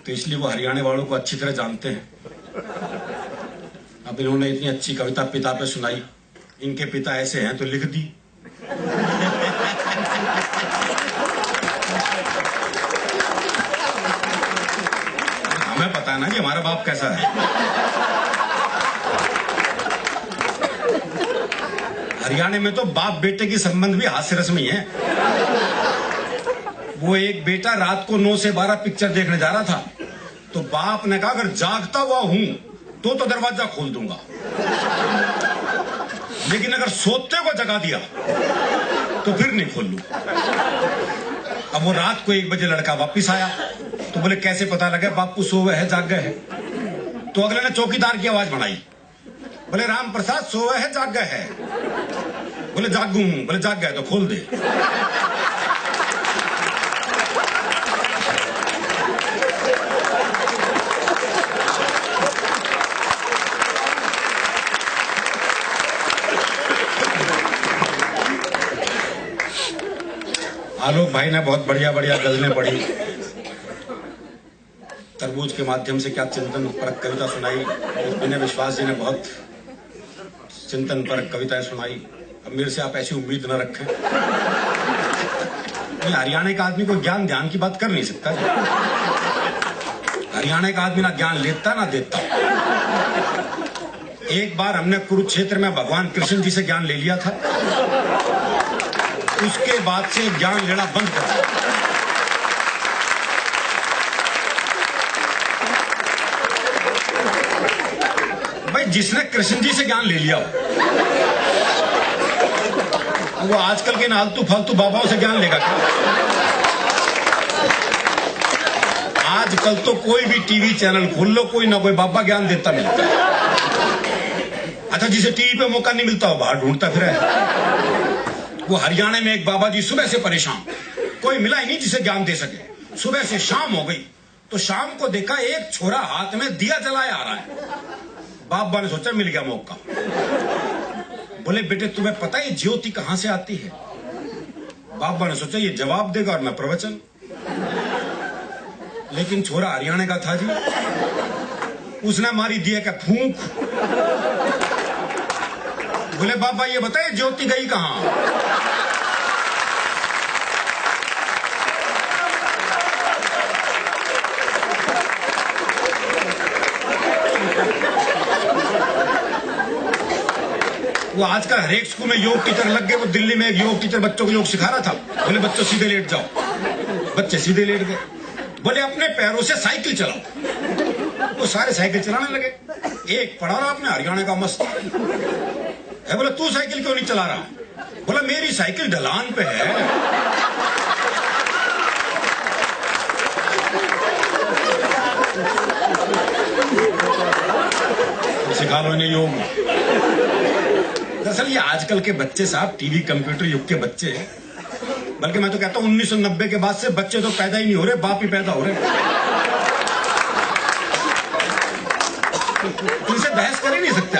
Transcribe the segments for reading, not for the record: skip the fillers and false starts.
तो इसलिए वो हरियाणा वालों को अच्छी तरह जानते हैं। अब इन्होंने इतनी अच्छी कविता पिता पे सुनाई, इनके पिता ऐसे हैं तो लिख दी। हमें पता है ना कि हमारा बाप कैसा है। हरियाणा में तो बाप बेटे की संबंध भी हास्य रस्मी है। वो एक बेटा रात को 9 से 12 पिक्चर देखने जा रहा था, तो बाप ने कहा अगर जागता हुआ हूं तो दरवाजा खोल दूंगा, लेकिन अगर सोते को जगा दिया तो फिर नहीं खोल लूं। अब वो रात को 1 बजे लड़का वापिस आया, तो बोले कैसे पता लगे बापू सोवे है जाग गए है? तो अगले ने चौकीदार की आवाज बढ़ाई, बोले राम प्रसाद सोवे है जाग गए है? बोले जागू हूं। बोले जाग गए तो खोल दे। आलोक भाई ने बहुत बढ़िया बढ़िया गजलें पढ़ी, तरबूज के माध्यम से क्या चिंतन परक कविता सुनाई। विनय विश्वास जी ने बहुत चिंतन परक कविताएं सुनाई। अब मेरे से आप ऐसी उम्मीद न रखें। हरियाणा का आदमी को ज्ञान ध्यान की बात कर नहीं सकता। हरियाणा का आदमी ना ज्ञान लेता ना देता। एक बार हमने कुरुक्षेत्र में भगवान कृष्ण जी से ज्ञान ले लिया था, उसके बाद से ज्ञान लेना बंद कर दिया। भाई जिसने कृष्ण जी से ज्ञान ले लिया वो आजकल के नालतू फालतू बाबाओं से ज्ञान लेगा क्या? आजकल तो कोई भी टीवी चैनल खोल लो, कोई ना कोई बाबा ज्ञान देता मिलता है। अच्छा, जिसे टीवी पे मौका नहीं मिलता हो बाहर ढूंढता फिर है। वो हरियाणा में एक बाबा जी सुबह से परेशान, कोई मिला ही नहीं जिसे ज्ञान दे सके। सुबह से शाम हो गई तो शाम को देखा एक छोरा हाथ में दिया जलाए आ रहा है। बाबा ने सोचा मिल गया मौका। बोले बेटे तुम्हें पता है ज्योति कहां से आती है? बाबा ने सोचा ये जवाब देगा और मैं प्रवचन। लेकिन छोरा हरियाणा का था जी, उसने मारी दिया का फूंक। बोले बाबा ये बताइए ज्योति गई कहां? वो आजकल हर एक स्कूल में योग टीचर लग गए। वो दिल्ली में एक योग टीचर बच्चों को योग सिखा रहा था। बोले बच्चों सीधे लेट जाओ। बच्चे सीधे लेट गए। बोले अपने पैरों से साइकिल चलाओ। वो सारे साइकिल चलाने लगे। एक पढ़ा रहा अपने हरियाणा का मस्त है। बोले तू साइकिल क्यों नहीं चला रहा? बोला मेरी साइकिल ढलान पे है। सिखा लो इन्हें योग। दरअसल ये आजकल के बच्चे साहब टीवी कंप्यूटर युग के बच्चे हैं। बल्कि मैं तो कहता हूं 1990 के बाद से बच्चे तो पैदा ही नहीं हो रहे, बाप ही पैदा हो रहे। इनसे बहस कर ही नहीं सकता।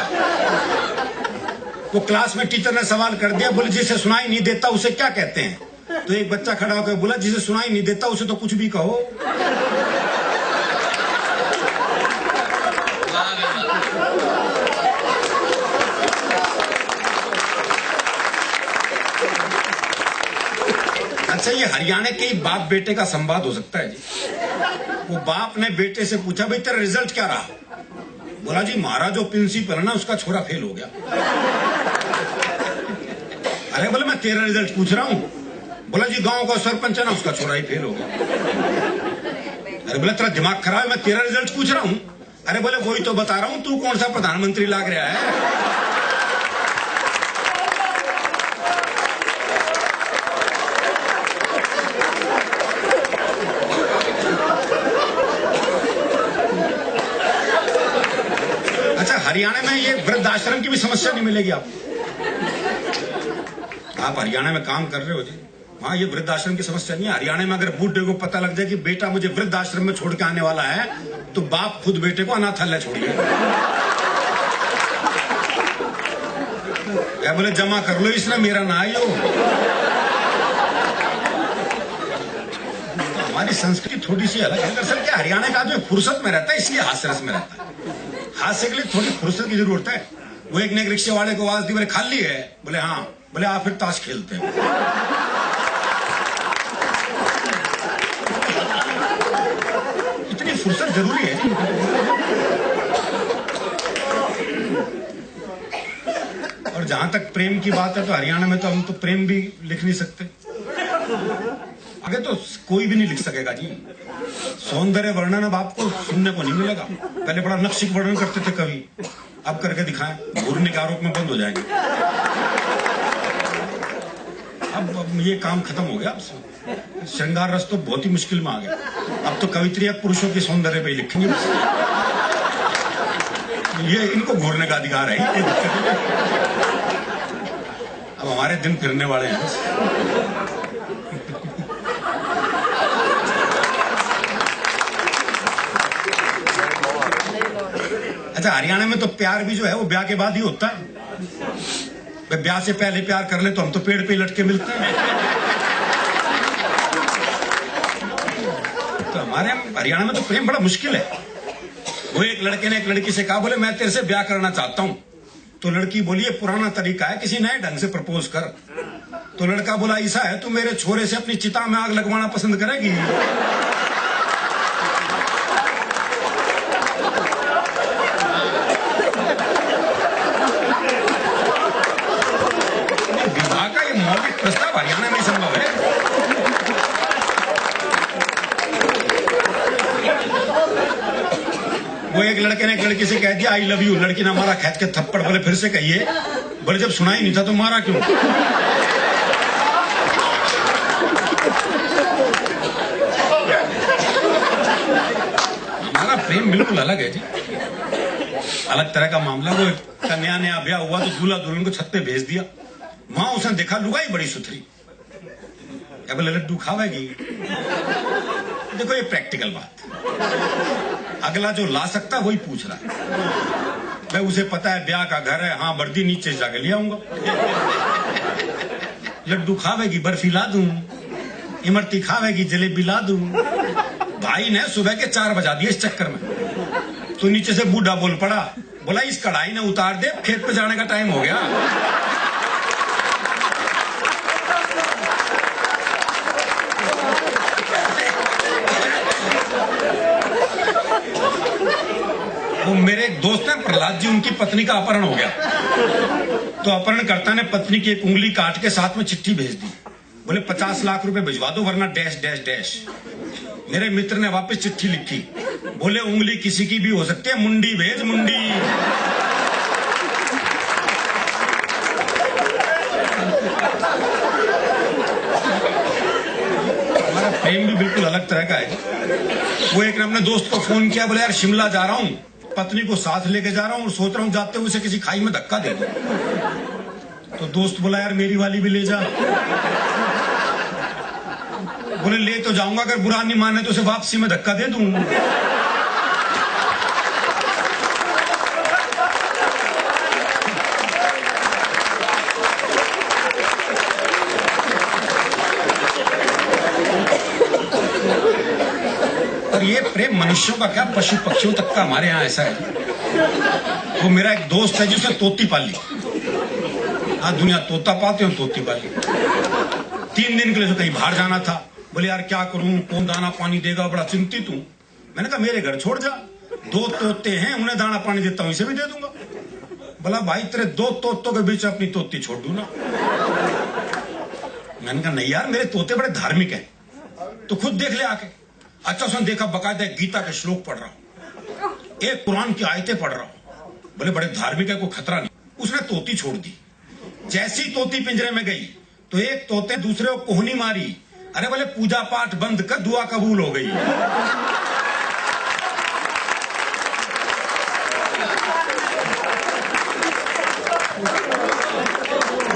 वो क्लास में टीचर ने सवाल कर दिया, बोले जिसे सुनाई नहीं देता उसे क्या कहते हैं? तो एक बच्चा खड़ा होकर बोला जिसे सुनाई नहीं देता उसे तो कुछ भी कहो। अच्छा, ये हरियाणा के ही बाप बेटे का संवाद हो सकता है जी। वो बाप ने बेटे से पूछा भाई तेरा रिजल्ट क्या रहा? बोला जी हमारा जो प्रिंसिपल है ना उसका छोरा फेल हो गया। अरे बोले मैं तेरा रिजल्ट पूछ रहा हूं। बोला जी गांव का सरपंच है ना उसका छोरा ही फेल हो गया। अरे बोले तेरा दिमाग खराब है, मैं तेरा रिजल्ट पूछ रहा हूं। अरे बोले वही तो बता रहा हूं, तू कौन सा प्रधानमंत्री लाग रहा है? अच्छा, हरियाणा में ये वृद्धाश्रम की भी समस्या नहीं मिलेगी आपको। आप हरियाणा में काम कर रहे हो जी, वहां ये वृद्धाश्रम की समस्या नहीं है। हरियाणा में अगर बूढ़े को पता लग जाए कि बेटा मुझे वृद्धाश्रम में छोड़ के आने वाला है, तो बाप खुद बेटे को अनाथालय छोड़िए। क्या बोले जमा कर लो इसने, मेरा ना आइयो। हमारी संस्कृति थोड़ी सी अलग है। दरअसल क्या हरियाणा का आदमी फुर्सत में रहता है, इसलिए हास्य रस में रहता है। हास्य के लिए थोड़ी फुर्सत की जरूरत है। वो एक ने एक रिक्शे वाले को आवाज दी, बोले खाली है? बोले हाँ। बोले आप फिर ताश खेलते हैं। इतनी फुर्सत जरूरी है। और जहां तक प्रेम की बात है तो हरियाणा में तो हम तो प्रेम भी लिख नहीं सकते। आगे तो कोई भी नहीं लिख सकेगा जी। सौंदर्य वर्णन अब आपको सुनने को नहीं मिलेगा। पहले बड़ा नक्शिक वर्णन करते थे कवि, अब करके दिखाएं, घूरने के आरोप में बंद हो जाएंगे। अब ये काम खत्म हो गया। अब श्रृंगार रस तो बहुत ही मुश्किल में आ गया। अब तो कवित्रियां पुरुषों के सौंदर्य पे ही लिखेंगे। ये इनको घूरने का अधिकार है, कोई दिक्कत नहीं। अब हमारे दिन फिरने वाले हैं। अच्छा, हरियाणा में तो प्यार भी जो है वो ब्याह के बाद ही होता है। ब्याह से पहले प्यार कर ले तो हम तो पेड़ पे लटके मिलते हैं। तो हमारे हरियाणा में तो प्रेम बड़ा मुश्किल है। वो एक लड़के ने एक लड़की से कहा, बोले मैं तेरे से ब्याह करना चाहता हूं। तो लड़की बोली, ये पुराना तरीका है, किसी नए ढंग से प्रपोज कर। तो लड़का बोला, ऐसा है तू मेरे छोरे से अपनी चिता में आग लगवाना पसंद करेगी? विवाह का ये मौलिक प्रस्ताव हरियाणा में संभव है। वो एक लड़के ने एक लड़की से कह दिया आई लव यू। लड़की ने मारा खींच के थप्पड़। बोले फिर से कहिए। बोले जब सुना ही नहीं था तो मारा क्यों? हमारा प्रेम बिल्कुल अलग है जी, अलग तरह का मामला। वो कन्या नया ब्याह हुआ तो दूल्हा दुल्हन को छत पे भेज दिया। वहां उसने देखा लुगाई बड़ी सुथरी, क्या बोले लड्डू खावेगी? देखो ये प्रैक्टिकल बात। अगला जो ला सकता वही पूछ रहा है। मैं उसे पता है ब्याह का घर है, हाँ वर्दी नीचे जाके ले आऊंगा। लड्डू खावेगी, बर्फी ला दूं। इमरती खावेगी, जलेबी ला दूं। भाई ने सुबह के 4 बजा दिए इस चक्कर में। तो नीचे से बूढ़ा बोल पड़ा, बोला इस कढ़ाई ने उतार दे, खेत पे जाने का टाइम हो गया। वो मेरे एक दोस्त हैं प्रहलाद जी, उनकी पत्नी का अपहरण हो गया। तो अपहरणकर्ता ने पत्नी की एक उंगली काट के साथ में चिट्ठी भेज दी। बोले 50 लाख रुपए भिजवा दो वरना डैश डैश डैश। मेरे मित्र ने वापस चिट्ठी लिखी। बोले उंगली किसी की भी हो सकती है, मुंडी भेज मुंडी। हमारा प्रेम भी बिल्कुल अलग तरह का है। वो एक ने अपने दोस्त को फोन किया, बोले यार शिमला जा रहा हूं, पत्नी को साथ लेके जा रहा हूं और सोच रहा हूं जाते हुए उसे किसी खाई में धक्का दे दूं। तो दोस्त बोला यार मेरी वाली भी ले जा। बोले ले तो जाऊंगा, अगर बुरा नहीं माने तो उसे वापसी में धक्का दे दूं। और ये प्रेम मनुष्यों का क्या, पशु पक्षियों तक का हमारे यहाँ ऐसा है। वो मेरा एक दोस्त है जिसने तोती पाली। आज दुनिया तोता पाते हो, तोती पाली। 3 दिन के लिए तो कहीं बाहर जाना था। बोले यार क्या करूं, कौन दाना पानी देगा, बड़ा चिंतित हूं। मैंने कहा मेरे घर छोड़ जा, 2 तोते हैं, उन्हें दाना पानी देता हूं, इसे भी दे दूंगा। बोला भाई तेरे 2 तोतों के बीच अपनी तोती छोड़ दूं ना। मैंने कहा नहीं यार मेरे तोते बड़े धार्मिक हैं, तो खुद देख ले आके। अच्छा उसने देखा बकायदा गीता के श्लोक पढ़ रहा हूं, एक कुरान की आयतें पढ़ रहा हूं। बोले बड़े धार्मिक है, कोई खतरा नहीं। उसने तोती छोड़ दी। जैसी तोती पिंजरे में गई तो एक तोते दूसरे को कोहनी मारी। अरे बोले पूजा पाठ बंद कर, दुआ कबूल हो गई।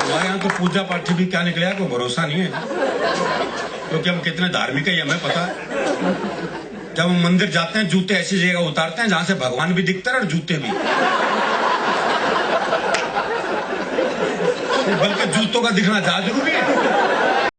हमारे यहाँ तो पूजा पाठ भी क्या निकलेगा कोई भरोसा नहीं है, क्योंकि हम कितने धार्मिक है हमें पता है। जब हम मंदिर जाते हैं जूते ऐसी जगह उतारते हैं जहां से भगवान भी दिखते हैं और जूते भी। बल्कि जूतों का दिखना ज्यादा जरूरी है।